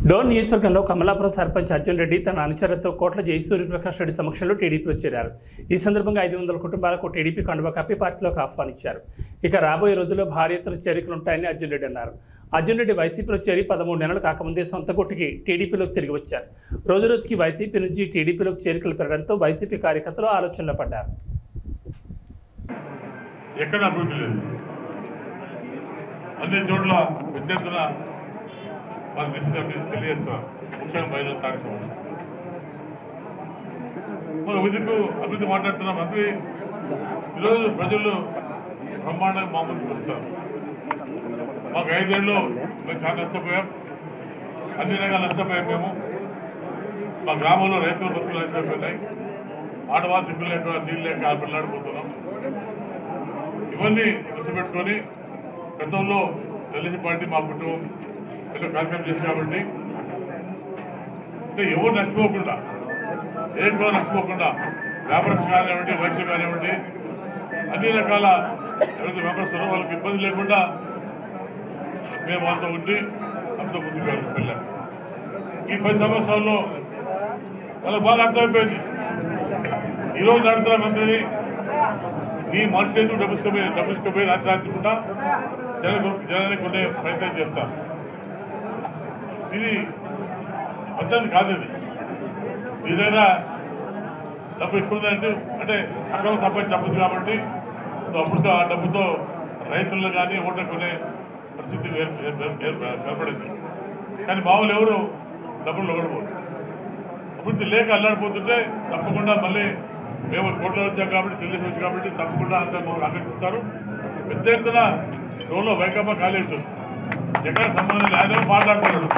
డోన్ నియోజకవర్గంలో కమలాపురం సర్పంచ్ అర్జున్ రెడ్డి తన అనుచరులతో కోట్ల జై సూర్యప్రకాష్ రెడ్డి సమక్షంలో టీడీపీలో చేరారు. ఈ సందర్భంగా 500 కుటుంబాలకు టీడీపీ కండువా కప్పి పార్టీలోకి ఆహ్వానించారు. ఇక రాబోయే రోజుల్లో భారీ ఎత్తున చేరికలుంటాయని అర్జున్ రెడ్డి అన్నారు. అర్జున్ రెడ్డి వైసీపీలో చేరి 13 నెలలు కాకముందే సొంత గుట్టికి టీడీపీలోకి తిరిగి వచ్చారు. రోజురోజుకి వైసీపీ నుంచి టీడీపీలోకి చేరికలు పెరగడంతో వైసీపీ కార్యకర్తలు ఆలోచనలో పడ్డారు. ఎక్కడ అభివృద్ధి లేదు, అన్ని చోట్ల విద్యార్థుల తెలియజేస్తున్నారు. ముఖ్యంగా మహిళల కార్యక్రమం అభివృద్ధి మాట్లాడుతున్న మంత్రి ఈరోజు ప్రజలు బ్రహ్మాండంగా మామూలు చూస్తారు. మాకు 5 ఏళ్ళు మేము చాలా నష్టపోయాం, అన్ని రకాల నష్టపోయాం. మేము మా గ్రామంలో రైతుల బతుకులు నష్టపోయినాయి, ఆడవాళ్ళు దిక్కులు లేక నీళ్ళు లేక ఆడపిల్లాడిపోతున్నాం. ఇవన్నీ గుర్తుపెట్టుకొని గతంలో తెలుగు పార్టీ మా కుటుంబం ఏదో కార్యక్రమం చేసి కాబట్టి ఎవరు నష్టపోకుండా, ఏ కూడా నష్టపోకుండా వ్యాపారస్తులు కానివ్వండి, వైద్యులు కానివ్వండి, అన్ని రకాల ఎవరైతే వ్యాపారస్తులు వాళ్ళకి ఇబ్బంది లేకుండా మేము వాళ్ళతో ఉండి అంత ముందుకు వెళ్ళాం. ఈ 10 సంవత్సరాల్లో వాళ్ళకి బాగా అర్థమైపోయింది. ఈరోజు నడుతున్న మంత్రిని నీ మనసు చేతులు డబ్బుసుకుపోయి రాత్రికుండా జనానికి ఉండే ప్రయత్నం చేస్తారు. ఇది పద్ధతి కాదు. ఇది ఏదైనా డబ్బు ఎక్కువ అంటే అక్కడ సంపాదించి కాబట్టి అప్పుడు ఆ డబ్బుతో రైతులను కానీ ఓట్లు కొనే పరిస్థితి ఏర్పడింది. కానీ మామూలు ఎవరు డబ్బులు ఇవ్వకపోదు. అభివృద్ధి లేక అల్లాడిపోతుంటే తప్పకుండా మళ్ళీ మేము కోట్లో వచ్చాం కాబట్టి తెలిసి వచ్చాం కాబట్టి తప్పకుండా అంతా ఆకర్షిస్తారు. పెద్ద ఎత్తున రోడ్లో వైకాపా ఖాళీ అవుతుంది. ఎక్కడ సంబంధం ఆయన మాట్లాడుతున్నాడు.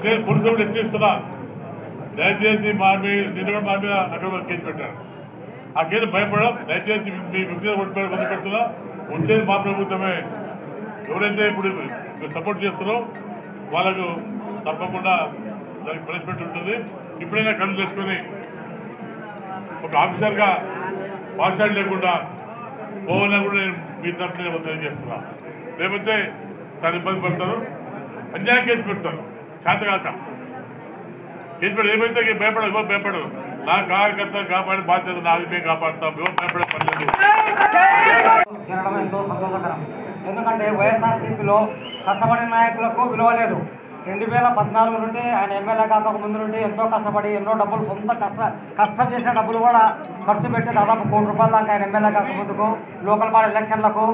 నేను పురుషుడు ఎక్కిస్తున్నా, దయచేసి మా నిన్న కూడా మా మీద అక్కడ కేసు పెట్టారు. ఆ కేసు భయపడడం, దయచేసి మీ వ్యక్తిగత పొందు పెడుతున్నా, వచ్చేది మా ప్రభుత్వమే. ఎవరైతే ఇప్పుడు సపోర్ట్ చేస్తారో వాళ్ళకు తప్పకుండా దానికి పనిష్మెంట్ ఉంటుంది. ఇప్పుడైనా కళ్ళు చేసుకొని ఒక ఆఫీసర్గా పాఠశాల లేకుండా పోవాలన్నా కూడా నేను మీ తరఫున తెలియజేస్తున్నా. లేకపోతే చాలా ఇబ్బంది పడతారు, అన్యాయం కేసు పెడతారు. చేతగాక కేసు పెట్టి ఏమైతే భయపడదు. నా కార్యకర్తలు కాపాడి బాధ్యత నాది, మేము కాపాడుతాం. ఎవరు భయపడే పర్లేదు. ఎంతో సంతోషకరం. ఎందుకంటే వైఎస్ఆర్సీపీలో కష్టపడిన నాయకులకు విలువ లేదు. 2014 నుండి ఆయన ఎమ్మెల్యే కాక ముందు నుండి ఎంతో కష్టపడి ఎన్నో డబ్బులు సొంత కష్టం చేసిన డబ్బులు కూడా ఖర్చు పెట్టి దాదాపు ₹1 కోటి దాకా ఆయన ఎమ్మెల్యే కాక ముందుకు లోకల్ బాడీ ఎలక్షన్లకు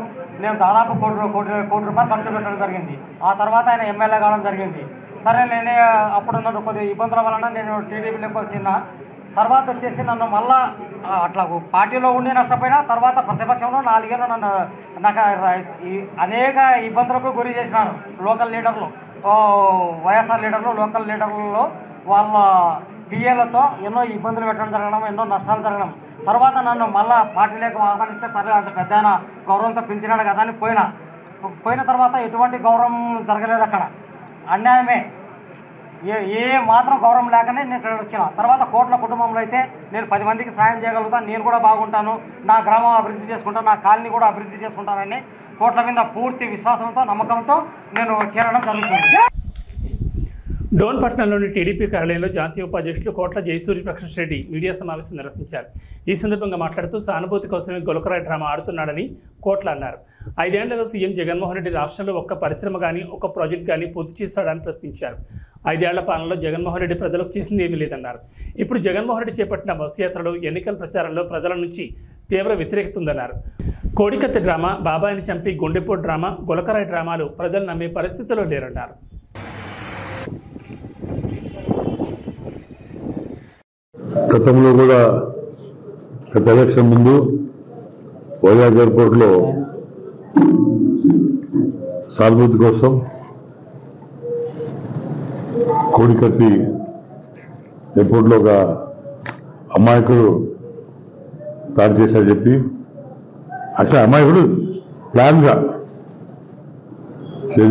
నేను దాదాపు ₹1 కోటి ఖర్చు పెట్టడం జరిగింది. ఆ తర్వాత ఆయన ఎమ్మెల్యే కావడం జరిగింది. సరే, నేనే అప్పుడున్న కొద్ది ఇబ్బందుల వలన నేను టీడీపీలోకి వచ్చిన తర్వాత వచ్చేసి నన్ను మళ్ళా అట్లా పార్టీలో ఉండి నష్టపోయినా తర్వాత ప్రతిపక్షంలో 4 ఏళ్ళు నాకు అనేక ఇబ్బందులకు గురి చేసినారు. లోకల్ లీడర్లు, వైఎస్ఆర్ లీడర్లు, లోకల్ లీడర్లలో వాళ్ళ పిఏలతో ఎన్నో ఇబ్బందులు పెట్టడం జరగడం, ఎన్నో నష్టాలు జరగడం. తర్వాత నన్ను మళ్ళా పార్టీలోకి ఆహ్వానిస్తే సరే అంత పెద్ద గౌరవంతో పెంచినాడు కదా అని పోయిన తర్వాత ఎటువంటి గౌరవం జరగలేదు. అక్కడ అన్యాయమే, ఏ మాత్రం గౌరవం లేకనే నేను ఇక్కడ వచ్చిన. తర్వాత కోట్ల కుటుంబంలో అయితే నేను 10 మందికి సాయం చేయగలుగుతాను, నేను కూడా బాగుంటాను, నా గ్రామం అభివృద్ధి చేసుకుంటాను, నా కాలనీ కూడా అభివృద్ధి చేసుకుంటానని కోట్ల మీద పూర్తి విశ్వాసంతో, నమ్మకంతో నేను చేరడం జరుగుతుంది. డోన్ పట్టణంలోని టీడీపీ కార్యాలయంలో జాతీయ ఉపాధ్యక్షులు కోట్ల జై సూర్యప్రకాష్ రెడ్డి మీడియా సమావేశం నిర్వహించారు. ఈ సందర్భంగా మాట్లాడుతూ సానుభూతి కోసమే గొలకరాయి డ్రామా ఆడుతున్నాడని కోట్ల అన్నారు. 5 ఏళ్లలో సీఎం జగన్మోహన్ రెడ్డి రాష్ట్రంలో ఒక్క పరిశ్రమ కానీ ఒక్క ప్రాజెక్ట్ కానీ పూర్తి చేస్తాడని ప్రశ్నించారు. 5 ఏళ్ల పాలనలో జగన్మోహన్ రెడ్డి ప్రజలకు చేసింది ఏమీ లేదన్నారు. ఇప్పుడు జగన్మోహన్ రెడ్డి చేపట్టిన బస్సు యాత్రలో ఎన్నికల ప్రచారంలో ప్రజల నుంచి తీవ్ర వ్యతిరేకత ఉందన్నారు. కోడికత్తి డ్రామా, బాబాయిని చంపి గుండెపోటు డ్రామా, గొలకరాయి డ్రామాలు ప్రజలు నమ్మే పరిస్థితిలో లేరన్నారు. గతంలో కూడా గత ఎలక్షన్ ముందు వైజాగ్ ఎయిర్పోర్ట్లో సానుభూతి కోసం కోడికత్తి ఎయిర్పోర్ట్లో ఒక అమాయకుడు దాడి చేశారు చెప్పి, అట్లా అమాయకుడు ప్లాన్గా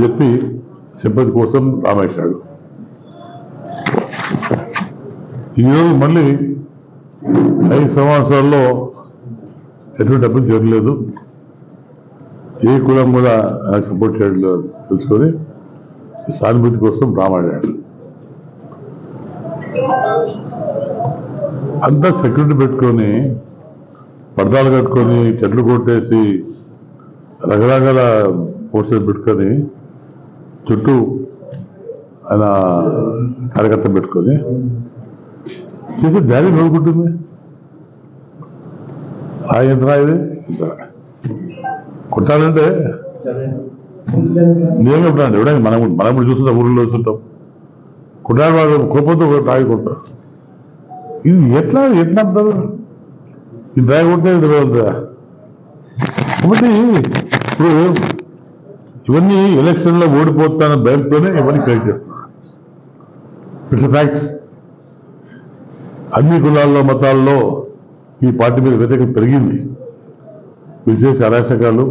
చెప్పి సింపతి కోసం రామేశాడు. ఈరోజు మళ్ళీ 5 సంవత్సరాల్లో ఎటువంటి డబ్బులు జరగలేదు, ఏ కులం కూడా సపోర్ట్ చేయడం తెలుసుకొని సానుభూతి కోసం రామాడాడు. అంతా సెక్యూరిటీ పెట్టుకొని పర్దాలు కట్టుకొని చెట్లు కొట్టేసి రకరకాల పోస్టర్లు పెట్టుకొని చుట్టూ ఆయన కార్యకర్త పెట్టుకొని చేసి డాడీ నోడుకుంటుంది. ఎంత ఇది కొట్టాలంటే నిజంగా ఉంటాడు. ఎవడైనా మనం కూడా చూస్తుంటాం, ఊళ్ళో చూస్తుంటాం. కొట్టాడు వాళ్ళు కోపంతో తాగి కొడతారు. ఇది ఎట్లా అంటారు? ఇది తాగి కొడితే ఉంటుందా? కాబట్టి ఇప్పుడు ఇవన్నీ ఎలక్షన్లో ఓడిపోతాన భయంతోనే ఇవన్నీ క్రియేట్ చేస్తున్నారు. It's fact. అన్ని కులాల్లో మతాల్లో ఈ పార్టీ మీద వ్యతిరేకత పెరిగింది. వీళ్ళు చేసే అరాచకాలు,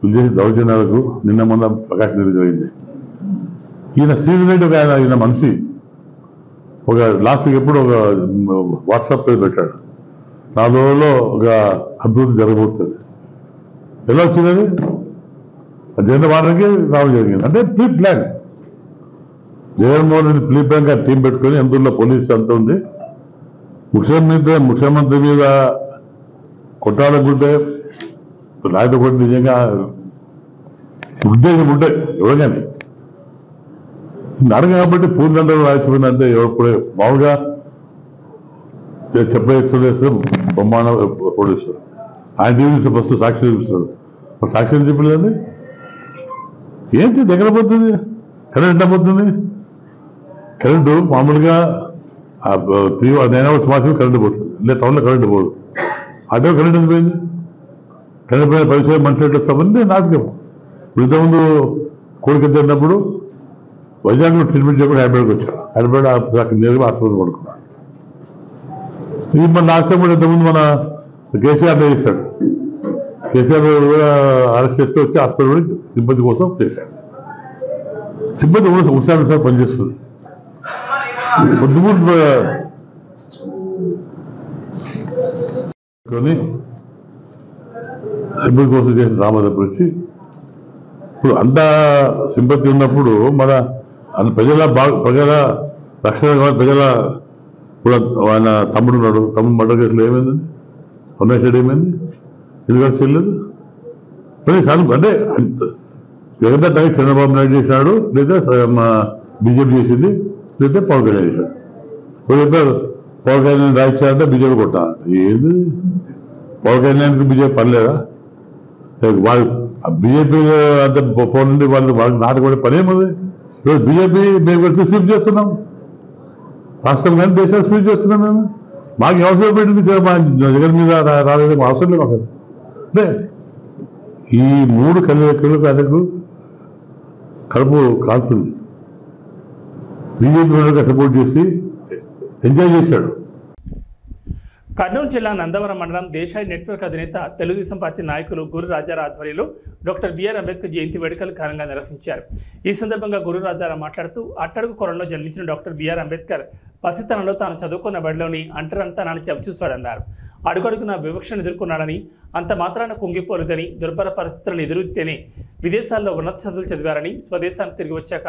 వీళ్ళు చేసే దౌర్జన్యాలకు నిన్న మొన్న ప్రకాశం జరిగింది. ఈయన శ్రీరెడ్డి ఒక ఈయన మనిషి ఒక లాస్ట్కి ఎప్పుడు ఒక వాట్సాప్ పేజ్ పెట్టాడు, 4 రోజుల్లో ఒక అభివృద్ధి జరగబోతుంది. ఎలా వచ్చింది? జగన్ వారానికి రావడం జరిగింది. అంటే pre plan. Jaganmohan Reddy pre plan గా టీం పెట్టుకొని అందులో పోలీసు అంతా ఉంది. ముఖ్యమంత్రి మీద కొట్టాలనుకుంటే రాయితో కొట్టి నిజంగా ఉద్దేశం ఉంటే ఎవరిగాని నడక కాబట్టి పూర్ణందరూ రాసిపోయిందంటే ఎవరు మామూలుగా చెప్పేస్తూ బ్రహ్మాండ ప్రొడ్యూసర్ ఆయన టీవీ ఫస్ట్ సాక్షి చూపిస్తాడు. సాక్షి చెప్పలేదండి. ఏంటి దగ్గర పోతుంది? కరెంట్ ఎంత పోతుంది? కరెంటు మామూలుగా 9 hours మాత్రమే కరెంటు పోతుంది. లేదా టౌన్లో కరెంటు పోదు. అదే కరెంట్ ఎంత పోయింది? కరెంట్ పోయిన పరిచయం మనుషులు ఎట్లా వస్తామని నాటకం. ఇంతకుముందు కోరిక తిన్నప్పుడు వైజాగ్లో ట్రీట్మెంట్ చేయకుండా హైదరాబాద్కి వచ్చాడు. హైదరాబాద్ నేరుగా హాస్పిటల్ పడుకున్నాడు. ఇది మన నాటకం కూడా ఇంతకుముందు మన కేసీఆర్ చేశాడు. కేసీఆర్ అరెస్ట్ చేస్తే వచ్చి హాస్పిటల్ కూడా సిబ్బంది కోసం చేశాడు. సిబ్బంది కూడా ఉత్సాహం పనిచేస్తుంది. పొద్దుమూడు సిబ్బంది కోసం చేసిన రామదప్పుడు వచ్చి ఇప్పుడు అంత సింపతి ఉన్నప్పుడు మన ప్రజల రక్షణ ప్రజల కూడా ఆయన తమ్ముడు ఉన్నాడు. తమ్ముడు మర్డర్ కేసులో ఏమైందండి? ఉన్నేష్ ఏమైంది? ఎందుకంటే చేయలేదు. అంటే జగన్ టైం చంద్రబాబు నాయుడు చేశాడు, లేదా బీజేపీ చేసింది, లేదా పవన్ కళ్యాణ్ చేశాడు. చెప్పారు పవన్ కళ్యాణ్ రాయించారంటే బీజేపీ కొట్టా. ఏది పవన్ కళ్యాణ్కి బీజేపీ పనిలేదా? వాళ్ళు బీజేపీ అంత పోనండి, వాళ్ళకి నాటుకోవడే పని ఏముంది? ఈరోజు బీజేపీ మేము కలిసి స్వీప్ చేస్తున్నాం. రాష్ట్రం కానీ దేశాలు స్వీప్ చేస్తున్నాం. మేము మాకు అవసరం పెట్టింది జగన్ మీద రాలేదు, అవసరం లేదు మాకు. అంటే ఈ 3 కలివేకులకు ఆయనకు కడుపు కాలుతుంది. బీజేపీ సపోర్ట్ చేసి ఎంజాయ్ చేశాడు. కర్నూలు జిల్లా నందవరం మండలం దేశాయి నెట్వర్క్ అధినేత తెలుగుదేశం పార్టీ నాయకులు గురు రాజారావు ఆధ్వర్యంలో డాక్టర్ బిఆర్ అంబేద్కర్ జయంతి వేడుకలు ఘనంగా నిర్వహించారు. ఈ సందర్భంగా గురు రాజారావు మాట్లాడుతూ అట్టడుగు కొరంలో జన్మించిన డాక్టర్ బిఆర్ అంబేద్కర్ పసితనంలో తాను చదువుకున్న బడిలోని అంటరంతనాన్ని చవిచూశాడన్నారు. అడుగడుగున వివక్షను ఎదుర్కొన్నాడని, అంత మాత్రాన కుంగిపోలేదని, దుర్భర పరిస్థితులను ఎదురుతేనే విదేశాల్లో ఉన్నత చదువులు చదివారని, స్వదేశానికి తిరిగి వచ్చాక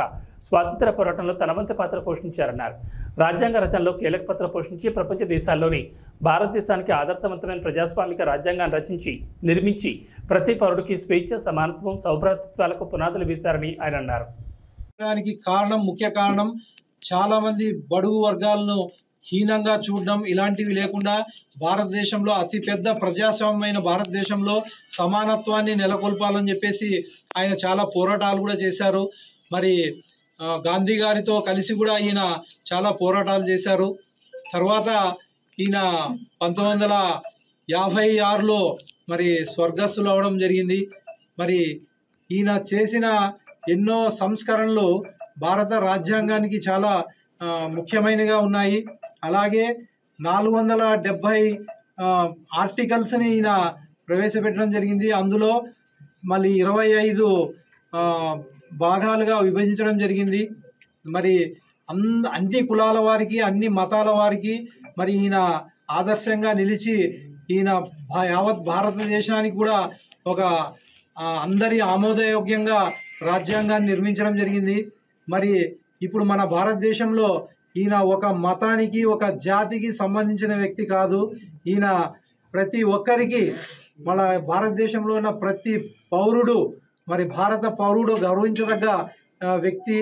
స్వాతంత్ర పోరాటంలో తన వంతు పాత్ర పోషించారన్నారు. రాజ్యాంగ రచనలో కీలక పాత్ర పోషించి ప్రపంచ దేశాల్లోని భారతదేశానికి ఆదర్శవంతమైన ప్రజాస్వామిక రాజ్యాంగాన్ని రచించి నిర్మించి ప్రతి పౌరుడికి స్వేచ్ఛ, సమానత్వం, సౌభ్రాతృత్వాలకు పునాదులు వేశారని ఆయన అన్నారు. ముఖ్య కారణం చాలా మంది బడుగు వర్గాలను హీనంగా చూడడం, ఇలాంటివి లేకుండా భారతదేశంలో అతిపెద్ద ప్రజాస్వామ్యమైన భారతదేశంలో సమానత్వాన్ని నెలకొల్పాలని చెప్పేసి ఆయన చాలా పోరాటాలు కూడా చేశారు. మరి గాంధీ గారితో కలిసి కూడా ఈయన చాలా పోరాటాలు చేశారు. తర్వాత ఈయన 1956లో మరి స్వర్గస్థులు అవడం జరిగింది. మరి ఈయన చేసిన ఎన్నో సంస్కరణలు భారత రాజ్యాంగానికి చాలా ముఖ్యమైనగా ఉన్నాయి. అలాగే 470 ఆర్టికల్స్ని ఈయన ప్రవేశపెట్టడం జరిగింది. అందులో మళ్ళీ 25 భాగాలుగా విభజించడం జరిగింది. మరి అన్ని కులాల వారికి, అన్ని మతాల వారికి మరి ఈయన ఆదర్శంగా నిలిచి ఈయన యావత్ భారతదేశానికి కూడా ఒక అందరి ఆమోదయోగ్యంగా రాజ్యాంగాన్ని నిర్మించడం జరిగింది. మరి ఇప్పుడు మన భారతదేశంలో ఈయన ఒక మతానికి ఒక జాతికి సంబంధించిన వ్యక్తి కాదు. ఈయన ప్రతి ఒక్కరికి మన భారతదేశంలో ఉన్న ప్రతి పౌరుడు మరి భారత పౌరుడు గౌరవించదగ్గ వ్యక్తి.